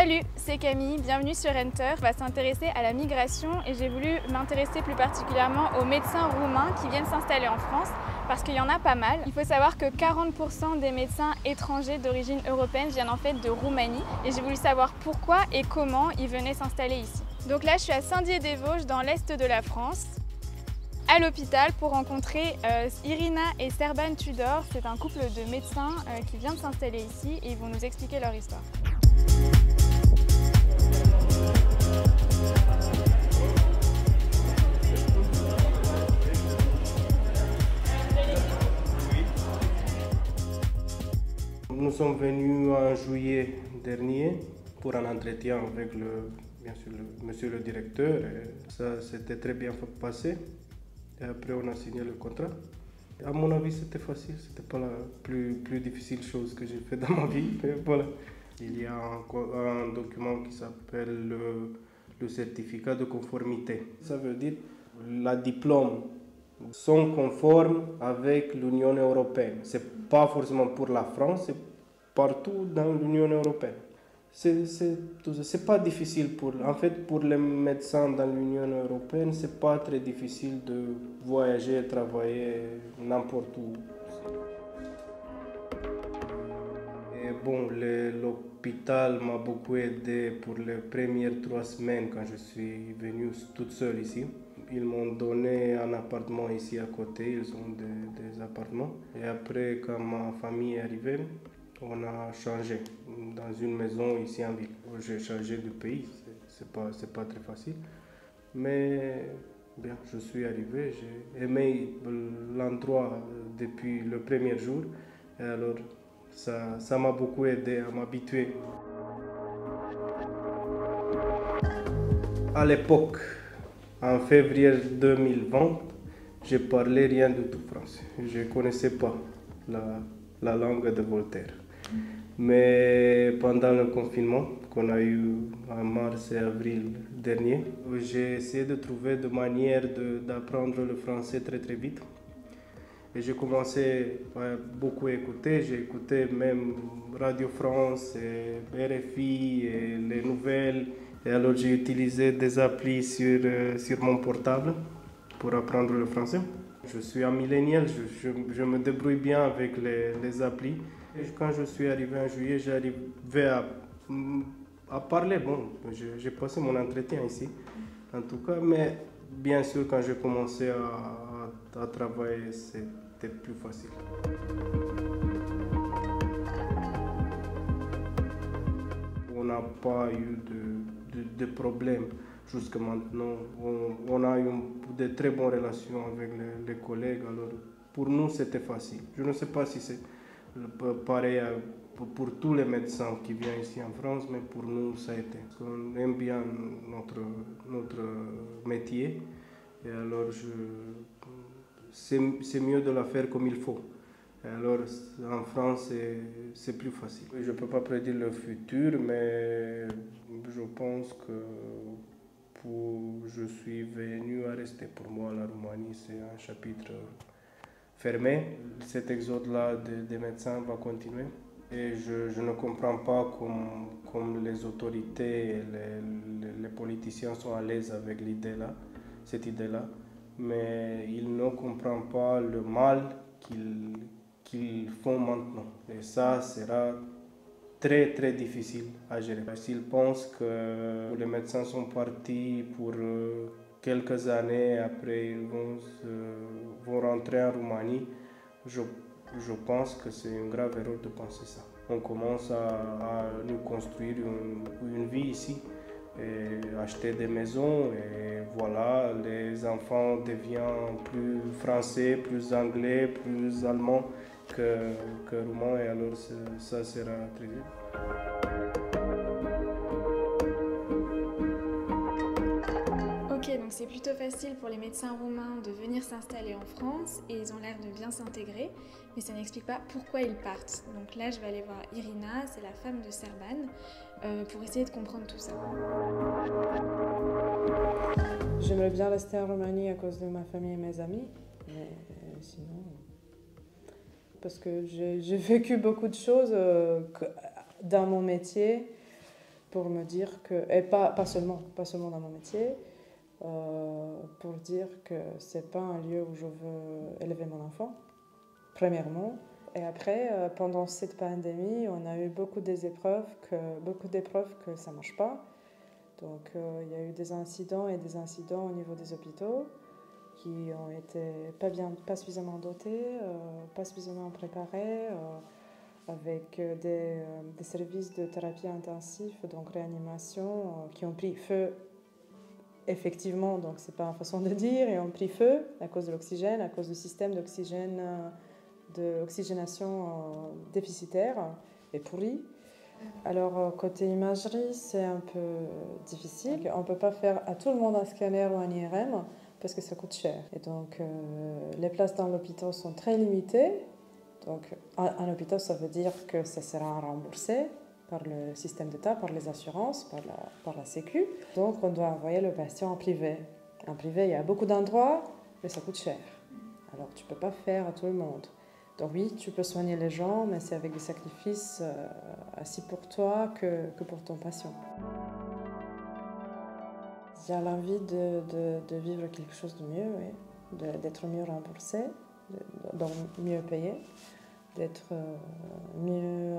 Salut, c'est Camille, bienvenue sur Enter. On va s'intéresser à la migration et j'ai voulu m'intéresser plus particulièrement aux médecins roumains qui viennent s'installer en France parce qu'il y en a pas mal. Il faut savoir que 40% des médecins étrangers d'origine européenne viennent en fait de Roumanie et j'ai voulu savoir pourquoi et comment ils venaient s'installer ici. Donc là, je suis à Saint-Dié-des-Vosges dans l'est de la France, à l'hôpital pour rencontrer Irina et Serban Tudor. C'est un couple de médecins qui vient de s'installer ici et ils vont nous expliquer leur histoire. Nous sommes venus en juillet dernier pour un entretien avec bien sûr, monsieur le directeur. Et ça s'était très bien passé. Et après, on a signé le contrat. À mon avis, c'était facile. C'était pas la plus difficile chose que j'ai fait dans ma vie. Mais voilà. Il y a un document qui s'appelle le certificat de conformité. Ça veut dire que les diplômes sont conformes avec l'Union européenne. C'est pas forcément pour la France, c'est partout dans l'Union européenne. C'est pas difficile en fait, pour les médecins dans l'Union européenne, c'est pas très difficile de voyager et travailler n'importe où. Et bon, l'hôpital m'a beaucoup aidé pour les premières 3 semaines quand je suis venu toute seule ici. Ils m'ont donné un appartement ici à côté, ils ont des appartements. Et après, quand ma famille est arrivée, on a changé dans une maison ici en ville. J'ai changé de pays, c'est pas très facile. Mais bien, je suis arrivé, j'ai aimé l'endroit depuis le premier jour. Et alors, ça m'a beaucoup aidé à m'habituer. À l'époque, en février 2020, je parlais rien du tout français. Je ne connaissais pas la langue de Voltaire. Mais pendant le confinement qu'on a eu en mars et avril dernier, j'ai essayé de trouver des manières d'apprendre le français très très vite. Et j'ai commencé à beaucoup écouter. J'ai écouté même Radio France, et RFI et les nouvelles. Et alors j'ai utilisé des applis sur mon portable pour apprendre le français. Je suis un millénial, je me débrouille bien avec les applis. Et quand je suis arrivé en juillet, j'arrivais à parler. Bon, j'ai passé mon entretien ici, en tout cas. Mais bien sûr, quand j'ai commencé à travailler, c'était plus facile. On n'a pas eu de problème jusqu'à maintenant. On a eu de très bonnes relations avec les collègues. Alors, pour nous, c'était facile. Je ne sais pas si c'est pareil pour tous les médecins qui viennent ici en France, mais pour nous, ça a été. On aime bien notre métier. Et alors, c'est mieux de la faire comme il faut. Et alors, en France, c'est plus facile. Je ne peux pas prédire le futur, mais je pense que je suis venu à rester. Pour moi, la Roumanie, c'est un chapitre fermé. Cet exode-là des médecins va continuer. Et je ne comprends pas comme les autorités et les politiciens sont à l'aise avec cette idée-là. Mais ils ne comprennent pas le mal qu'ils font maintenant. Et ça sera très très difficile à gérer. S'ils pensent que les médecins sont partis pour quelques années, après ils vont rentrer en Roumanie, je pense que c'est une grave erreur de penser ça. On commence à nous construire une vie ici, et acheter des maisons, et voilà, les enfants deviennent plus français, plus anglais, plus allemands que roumains, et alors ça sera très bien. Ok, donc c'est plutôt facile pour les médecins roumains de venir s'installer en France et ils ont l'air de bien s'intégrer, mais ça n'explique pas pourquoi ils partent. Donc là, je vais aller voir Irina, c'est la femme de Serban, pour essayer de comprendre tout ça. J'aimerais bien rester en Roumanie à cause de ma famille et mes amis, mais sinon, parce que j'ai vécu beaucoup de choses dans mon métier pour me dire que, et pas seulement dans mon métier, pour dire que c'est pas un lieu où je veux élever mon enfant, premièrement. Et après, pendant cette pandémie, on a eu beaucoup d'épreuves que ça marche pas. Donc il y a eu des incidents au niveau des hôpitaux qui ont été pas suffisamment dotés, pas suffisamment préparés, avec des services de thérapie intensive, donc réanimation, qui ont pris feu effectivement, donc c'est pas une façon de dire, et ont pris feu à cause de l'oxygène, à cause du système d'oxygénation déficitaire et pourri. Alors, côté imagerie, c'est un peu difficile. On ne peut pas faire à tout le monde un scanner ou un IRM parce que ça coûte cher. Et donc, les places dans l'hôpital sont très limitées. Donc, un hôpital, ça veut dire que ça sera remboursé par le système d'État, par les assurances, par la Sécu. Donc, on doit envoyer le patient en privé. En privé, il y a beaucoup d'endroits, mais ça coûte cher. Alors, tu ne peux pas faire à tout le monde. Donc oui, tu peux soigner les gens, mais c'est avec des sacrifices aussi pour toi que pour ton patient. J'ai l'envie de vivre quelque chose de mieux, oui. D'être mieux remboursé, donc mieux payé, d'être mieux...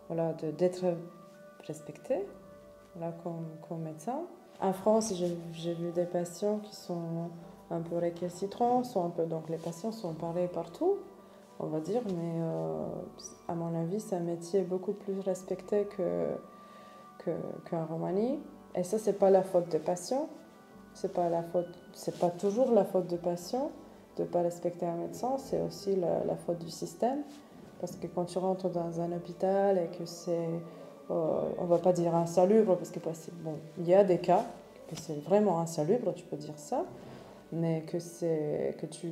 voilà, d'être respecté, voilà, comme médecin. En France, j'ai vu des patients qui sont un peu récalcitrants, donc les patients sont parés partout, on va dire, mais à mon avis, c'est un métier beaucoup plus respecté qu'en Roumanie. Et ça, c'est pas la faute des patients, c'est pas toujours la faute des patients de pas respecter un médecin, c'est aussi la faute du système, parce que quand tu rentres dans un hôpital et que c'est, on va pas dire insalubre, parce que bon, il y a des cas que c'est vraiment insalubre, tu peux dire ça, mais que tu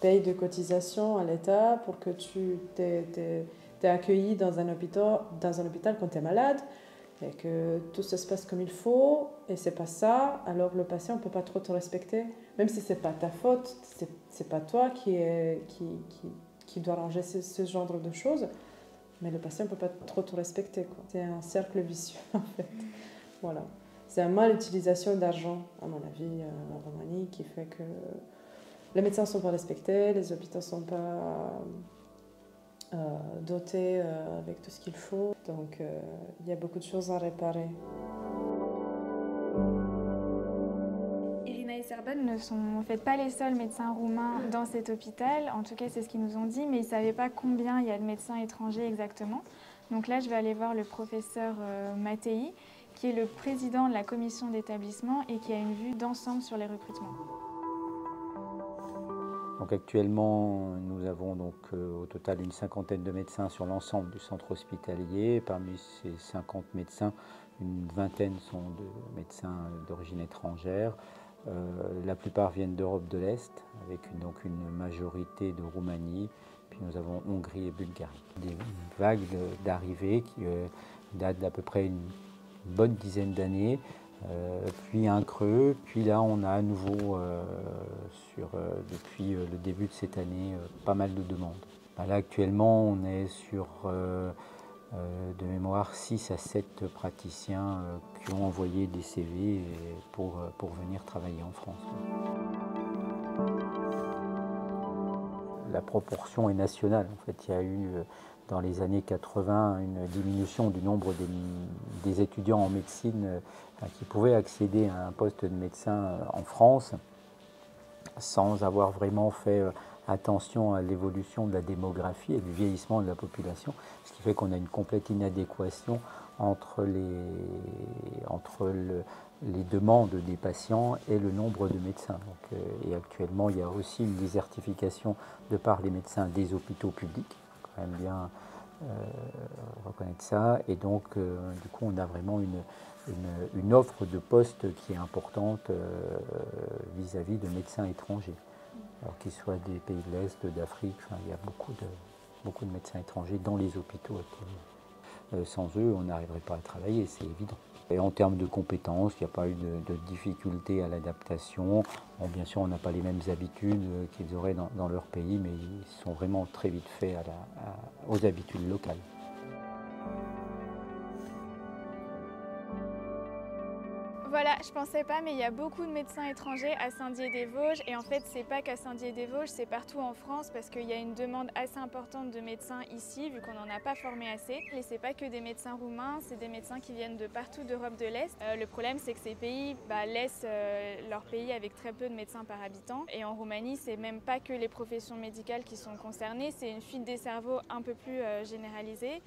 payes de cotisations à l'État pour que tu t'es accueilli dans un hôpital quand tu es malade, et que tout ça se passe comme il faut, et c'est pas ça, alors le patient ne peut pas trop te respecter, même si c'est pas ta faute, c'est pas toi qui doit arranger ce genre de choses, mais le patient ne peut pas trop te respecter, quoi. C'est un cercle vicieux, en fait. Voilà. C'est une mal utilisation d'argent, à mon avis, en Roumanie, qui fait que les médecins ne sont pas respectés, les hôpitaux ne sont pas dotés avec tout ce qu'il faut. Donc, il y a beaucoup de choses à réparer. Irina et Serban ne sont en fait pas les seuls médecins roumains dans cet hôpital. En tout cas, c'est ce qu'ils nous ont dit, mais ils ne savaient pas combien il y a de médecins étrangers exactement. Donc là, je vais aller voir le professeur Mattei, qui est le président de la commission d'établissement et qui a une vue d'ensemble sur les recrutements. Donc actuellement, nous avons donc au total une cinquantaine de médecins sur l'ensemble du centre hospitalier. Parmi ces 50 médecins, une vingtaine sont de médecins d'origine étrangère. La plupart viennent d'Europe de l'Est, avec donc une majorité de Roumanie. Puis nous avons Hongrie et Bulgarie. Des vagues d'arrivées qui datent d'à peu près une bonne dizaine d'années, puis un creux, puis là on a à nouveau, depuis le début de cette année, pas mal de demandes. Là actuellement on est sur de mémoire 6 à 7 praticiens qui ont envoyé des CV pour venir travailler en France. La proportion est nationale. En fait, il y a eu dans les années 80 une diminution du nombre des étudiants en médecine qui pouvaient accéder à un poste de médecin en France sans avoir vraiment fait attention à l'évolution de la démographie et du vieillissement de la population, ce qui fait qu'on a une complète inadéquation entre les demandes des patients et le nombre de médecins. Donc, et actuellement, il y a aussi une désertification de par les médecins des hôpitaux publics, il faut quand même bien reconnaître ça. Et donc, du coup, on a vraiment une offre de postes qui est importante vis-à-vis de médecins étrangers. Alors qu'ils soient des pays de l'Est, d'Afrique, enfin, il y a beaucoup de médecins étrangers dans les hôpitaux actuellement. Sans eux, on n'arriverait pas à travailler, c'est évident. Et en termes de compétences, il n'y a pas eu de difficulté à l'adaptation. Bon, bien sûr, on n'a pas les mêmes habitudes qu'ils auraient dans leur pays, mais ils sont vraiment très vite faits aux habitudes locales. Voilà, je pensais pas, mais il y a beaucoup de médecins étrangers à Saint-Dié-des-Vosges. Et en fait, c'est pas qu'à Saint-Dié-des-Vosges, c'est partout en France parce qu'il y a une demande assez importante de médecins ici, vu qu'on n'en a pas formé assez. Et c'est pas que des médecins roumains, c'est des médecins qui viennent de partout d'Europe de l'Est. Le problème, c'est que ces pays laissent leur pays avec très peu de médecins par habitant. Et en Roumanie, c'est même pas que les professions médicales qui sont concernées, c'est une fuite des cerveaux un peu plus généralisée.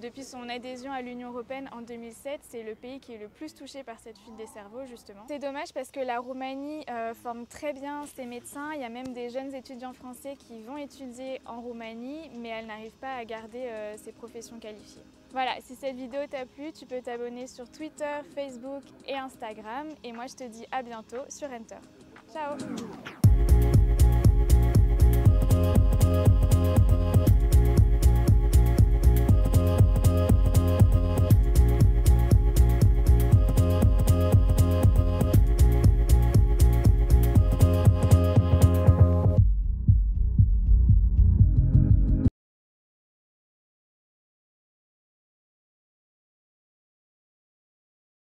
Depuis son adhésion à l'Union européenne en 2007, c'est le pays qui est le plus touché par cette fuite des cerveaux, justement. C'est dommage parce que la Roumanie forme très bien ses médecins. Il y a même des jeunes étudiants français qui vont étudier en Roumanie, mais elles n'arrivent pas à garder ces professions qualifiées. Voilà, si cette vidéo t'a plu, tu peux t'abonner sur Twitter, Facebook et Instagram. Et moi, je te dis à bientôt sur Enter. Ciao!